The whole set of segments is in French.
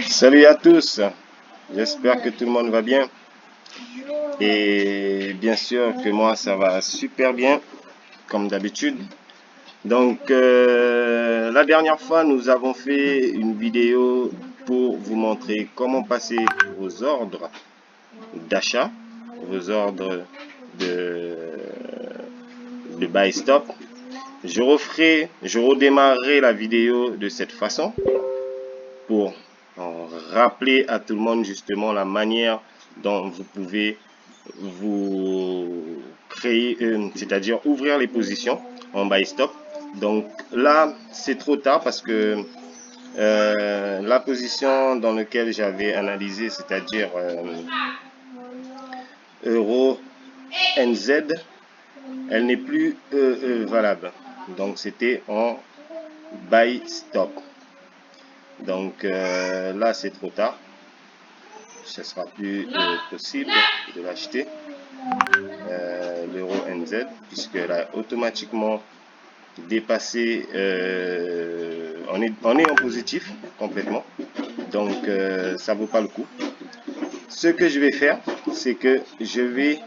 Salut à tous, j'espère que tout le monde va bien et bien sûr que moi ça va super bien comme d'habitude. Donc la dernière fois nous avons fait une vidéo pour vous montrer comment passer vos ordres d'achat, vos ordres de, de buy stop. Je redémarrerai la vidéo de cette façon pour rappeler à tout le monde justement la manière dont vous pouvez vous créer, c'est-à-dire ouvrir les positions en buy stop. Donc là, c'est trop tard parce que la position dans laquelle j'avais analysé, c'est-à-dire Euro NZ, elle n'est plus valable. Donc c'était en buy stop. Donc là, c'est trop tard. Ce sera plus possible de l'acheter, l'euro NZ, puisqu'elle a automatiquement dépassé, on est en positif complètement, donc ça vaut pas le coup. Ce que je vais faire, c'est que je vais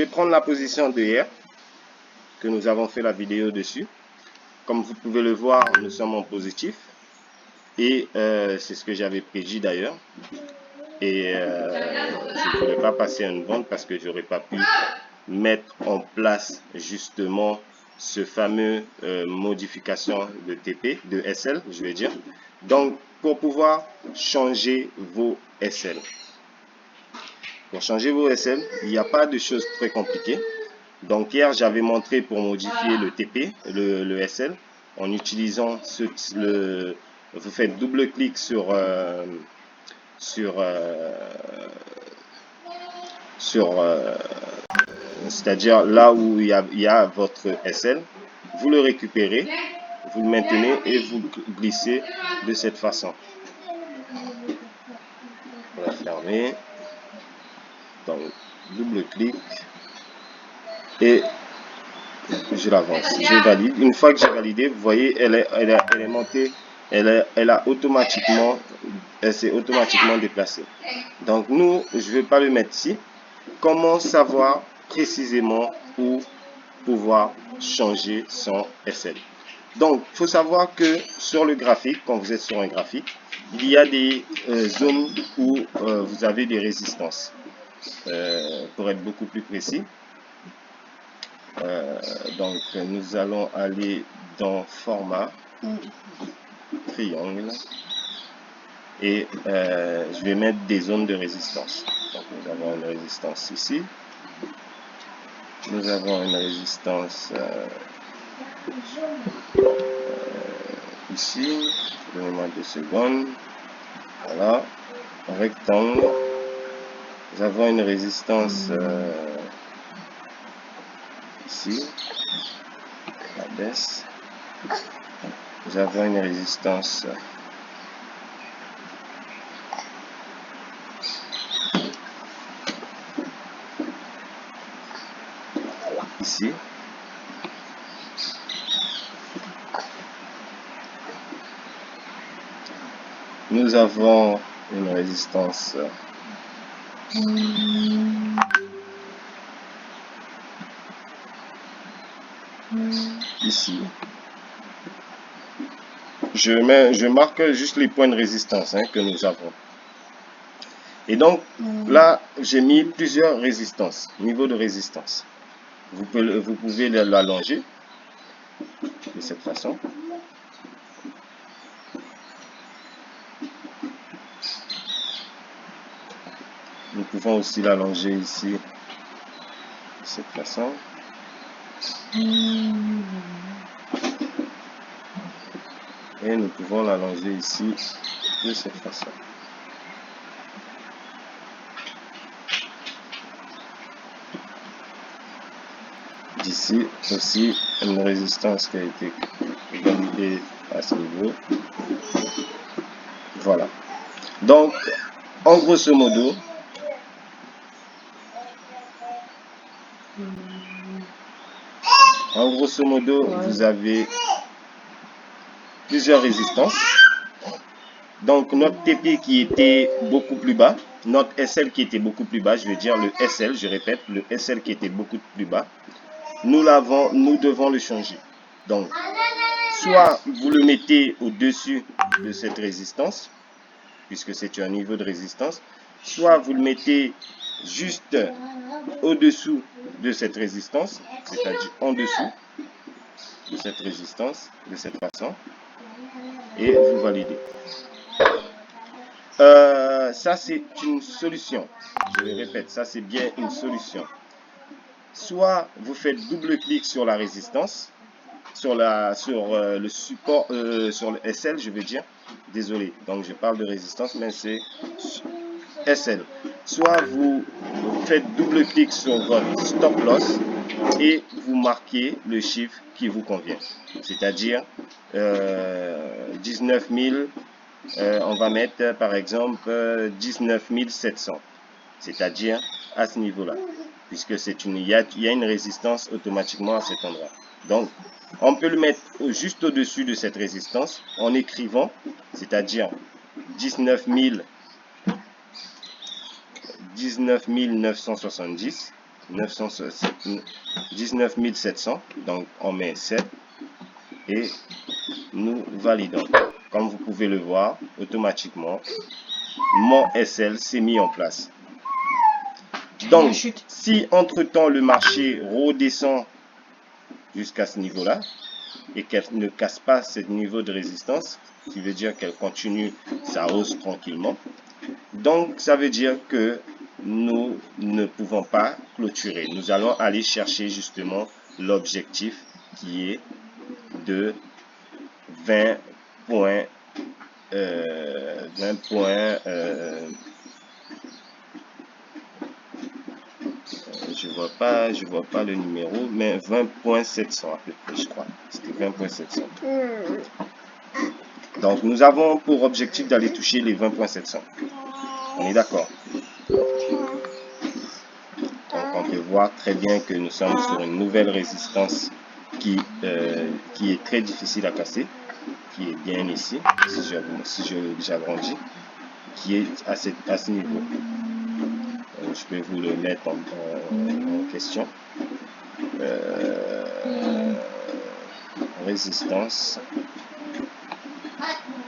prendre la position de hier, que nous avons fait la vidéo dessus. Comme vous pouvez le voir, nous sommes en positif. Et c'est ce que j'avais prédit d'ailleurs. Et je ne voulais pas passer une vente parce que j'aurais pas pu mettre en place justement ce fameux modification de TP, de SL, je vais dire. Donc, pour pouvoir changer vos SL. Pour changer vos SL, il n'y a pas de choses très compliquées. Donc, hier, j'avais montré pour modifier le TP, le SL, en utilisant vous faites double clic c'est-à-dire là où il y a votre SL, vous le récupérez, vous le maintenez et vous glissez de cette façon. On va fermer. Donc, double clic et je l'avance. Je valide. Une fois que j'ai validé, vous voyez, elle est montée, elle s'est automatiquement déplacée. Donc, nous, je ne vais pas le mettre ici. Comment savoir précisément où pouvoir changer son SL? Donc, il faut savoir que sur le graphique, quand vous êtes sur un graphique, il y a des zones où vous avez des résistances. Pour être beaucoup plus précis, donc nous allons aller dans format triangle et je vais mettre des zones de résistance. Donc, nous avons une résistance ici. Nous avons une résistance ici. Donnez-moi 2 secondes. Voilà. Rectangle. Nous avons une résistance ici. La baisse. Nous avons une résistance ici. Nous avons une résistance ici. Je marque juste les points de résistance que nous avons. Et donc, là, j'ai mis plusieurs résistances, niveau de résistance. Vous pouvez l'allonger de cette façon. Nous pouvons aussi l'allonger ici de cette façon. Et nous pouvons l'allonger ici de cette façon. D'ici aussi une résistance qui a été validée à ce niveau. Voilà. Donc, en grosso modo, vous avez plusieurs résistances. Donc notre TP qui était beaucoup plus bas, notre SL qui était beaucoup plus bas, je veux dire le SL, je répète, le SL qui était beaucoup plus bas, nous devons le changer. Donc, soit vous le mettez au-dessus de cette résistance, puisque c'est un niveau de résistance, soit vous le mettez juste au-dessous de cette résistance, c'est-à-dire en dessous de cette résistance, de cette façon, et vous validez. Ça, c'est une solution. Je le répète, ça, c'est bien une solution. Soit vous faites double-clic sur la résistance, sur le support, sur le SL, je veux dire. Désolé, donc je parle de résistance, mais c'est SL. Soit vous faites double-clic sur votre stop loss et vous marquez le chiffre qui vous convient. C'est-à-dire 19 000. On va mettre par exemple 19 700, c'est-à-dire à ce niveau-là, puisque il y a une résistance automatiquement à cet endroit. Donc, on peut le mettre juste au-dessus de cette résistance en écrivant, c'est-à-dire 19 970, 19 700, donc on met 7 et nous validons. Comme vous pouvez le voir, automatiquement, mon SL s'est mis en place. Donc, si entre-temps le marché redescend jusqu'à ce niveau-là et qu'elle ne casse pas ce niveau de résistance, ce qui veut dire qu'elle continue sa hausse tranquillement, donc ça veut dire que nous ne pouvons pas clôturer. Nous allons aller chercher justement l'objectif qui est de 20 points, je vois pas le numéro, mais 20.700 à peu près, je crois. C'était 20.700. Donc nous avons pour objectif d'aller toucher les 20.700. On est d'accord? Donc on peut voir très bien que nous sommes sur une nouvelle résistance qui est très difficile à casser, qui est bien ici, si j'agrandis, qui est à ce niveau. Je peux vous le mettre en question. Résistance.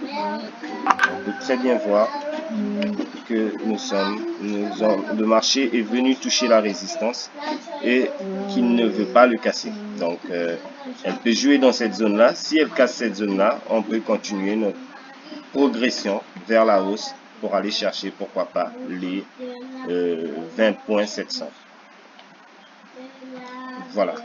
On peut très bien voir que le marché est venu toucher la résistance et qu'il ne veut pas le casser. Donc, elle peut jouer dans cette zone-là. Si elle casse cette zone-là, on peut continuer notre progression vers la hausse pour aller chercher, pourquoi pas, les 20.700. Voilà.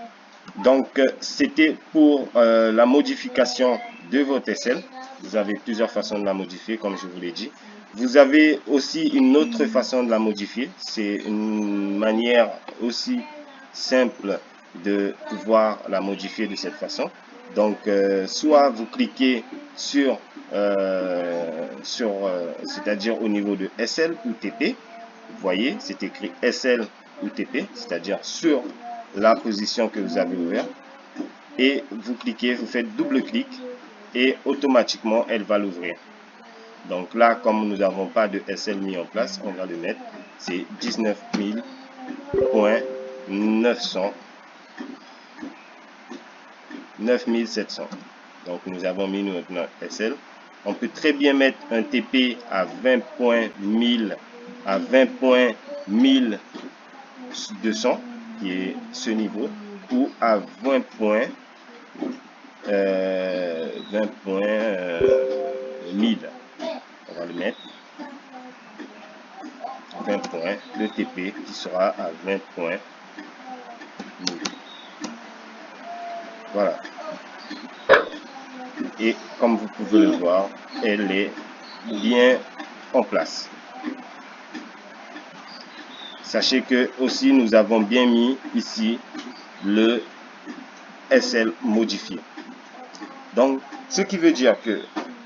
Donc, c'était pour la modification de votre SL. Vous avez plusieurs façons de la modifier, comme je vous l'ai dit. Vous avez aussi une autre façon de la modifier. C'est une manière aussi simple de pouvoir la modifier de cette façon. Donc, soit vous cliquez sur c'est-à-dire au niveau de SL ou TP. Vous voyez, c'est écrit SL ou TP, c'est-à-dire sur la position que vous avez ouverte. Et vous cliquez, vous faites double-clic et automatiquement, elle va l'ouvrir. Donc là, comme nous n'avons pas de SL mis en place, on va le mettre. C'est 19 700. Donc nous avons mis notre SL. On peut très bien mettre un TP à 20.200, qui est ce niveau, ou à 20.1000. On va le mettre 20 points, le TP qui sera à 20 points. Voilà. Et comme vous pouvez le voir, elle est bien en place. Sachez que aussi nous avons bien mis ici le SL modifié. Donc, ce qui veut dire que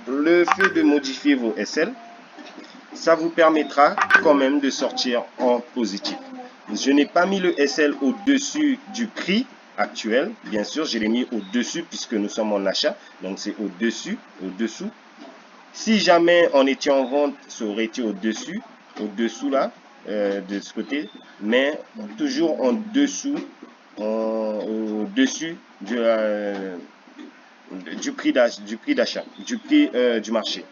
le fait de modifier vos SL, ça vous permettra quand même de sortir en positif. Je n'ai pas mis le SL au-dessus du prix actuel. Bien sûr, je l'ai mis au-dessus puisque nous sommes en achat. Donc, c'est au-dessus, au-dessous. Si jamais on était en vente, ça aurait été au-dessus, au-dessous là, de ce côté. Mais toujours en dessous, au-dessus du prix d'achat, du prix du marché.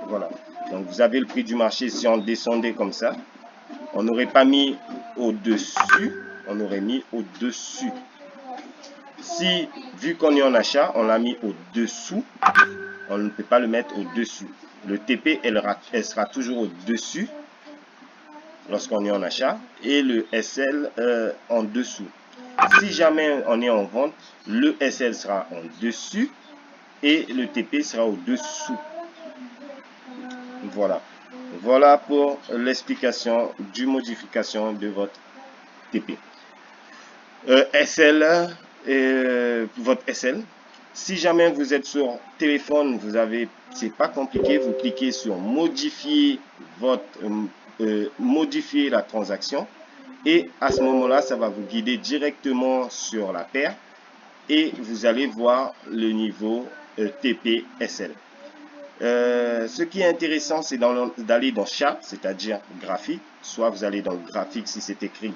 Voilà. Donc, vous avez le prix du marché. Si on descendait comme ça, on n'aurait pas mis au-dessus, on aurait mis au-dessus. Si, vu qu'on est en achat, on l'a mis au-dessous, on ne peut pas le mettre au-dessus. Le TP, elle sera toujours au-dessus lorsqu'on est en achat et le SL en dessous. Si jamais on est en vente, le SL sera en dessus et le TP sera au-dessous. Voilà. Voilà pour l'explication du modification de votre TP. SL, votre SL. Si jamais vous êtes sur téléphone, c'est pas compliqué, vous cliquez sur modifier modifier la transaction et à ce moment-là, ça va vous guider directement sur la paire et vous allez voir le niveau TP SL. Ce qui est intéressant, c'est d'aller dans chart, c'est-à-dire graphique. Soit vous allez dans le graphique, si c'est écrit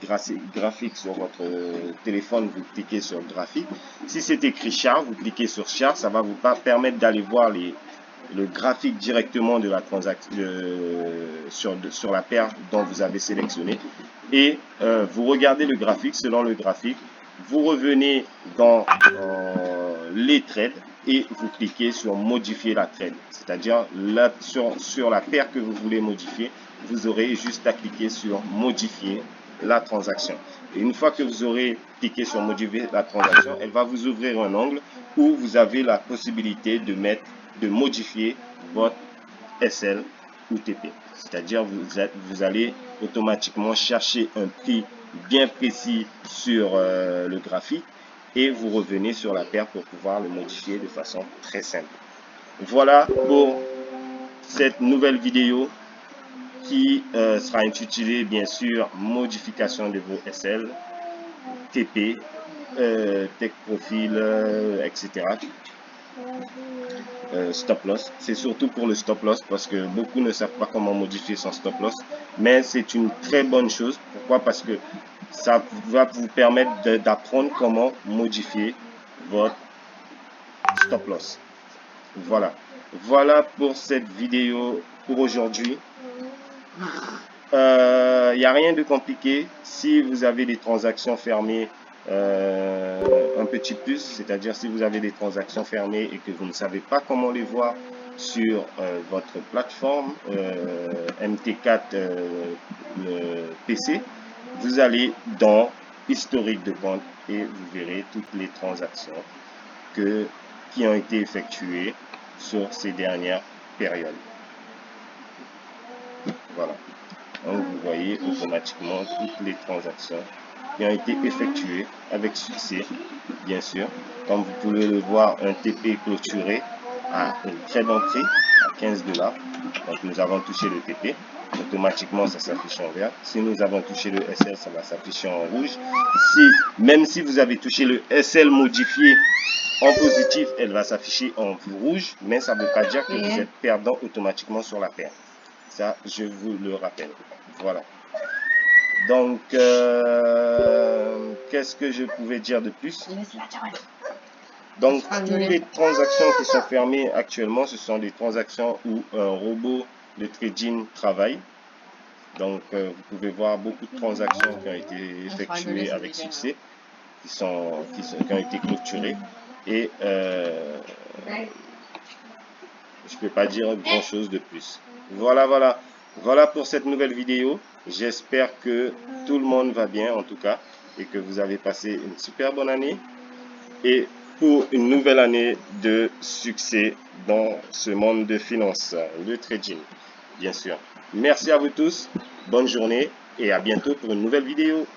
graphique sur votre téléphone, vous cliquez sur graphique. Si c'est écrit chart, vous cliquez sur chart, ça va vous permettre d'aller voir le graphique directement de la transaction sur la paire dont vous avez sélectionné. Et vous regardez le graphique, selon le graphique, vous revenez dans les trades et vous cliquez sur modifier la trade, c'est-à-dire sur la paire que vous voulez modifier, vous aurez juste à cliquer sur modifier la transaction. Et une fois que vous aurez cliqué sur modifier la transaction, elle va vous ouvrir un onglet où vous avez la possibilité de modifier votre SL ou TP. C'est-à-dire vous allez automatiquement chercher un prix bien précis sur le graphique et vous revenez sur la paire pour pouvoir le modifier de façon très simple. Voilà pour cette nouvelle vidéo qui sera intitulée bien sûr modification de vos SL, TP, tech profil, etc. Stop loss. C'est surtout pour le stop loss parce que beaucoup ne savent pas comment modifier son stop loss. Mais c'est une très bonne chose. Pourquoi? Parce que ça va vous permettre d'apprendre comment modifier votre stop loss. Voilà. Voilà pour cette vidéo pour aujourd'hui. Il n'y a rien de compliqué. Si vous avez des transactions fermées, un petit plus, c'est-à-dire si vous avez des transactions fermées et que vous ne savez pas comment les voir sur votre plateforme MT4 PC, vous allez dans historique de compte et vous verrez toutes les transactions qui ont été effectuées sur ces dernières périodes. Voilà. Donc vous voyez automatiquement toutes les transactions qui ont été effectuées avec succès, bien sûr. Comme vous pouvez le voir, un TP clôturé à une très bonne prix, à 15 $. Donc nous avons touché le TP. Automatiquement, ça s'affiche en vert. Si nous avons touché le SL, ça va s'afficher en rouge. Même si vous avez touché le SL modifié en positif, elle va s'afficher en rouge, mais ça ne veut pas dire que vous êtes perdant automatiquement sur la paire. Ça, je vous le rappelle. Voilà. Donc, qu'est-ce que je pouvais dire de plus? Donc, toutes les transactions qui sont fermées actuellement, ce sont des transactions où un robot de trading travaille. Donc, vous pouvez voir beaucoup de transactions qui ont été effectuées avec succès, qui ont été clôturées. Et je ne peux pas dire grand chose de plus. Voilà pour cette nouvelle vidéo. J'espère que tout le monde va bien en tout cas et que vous avez passé une super bonne année et pour une nouvelle année de succès dans ce monde de finance, le trading, bien sûr. Merci à vous tous, bonne journée et à bientôt pour une nouvelle vidéo.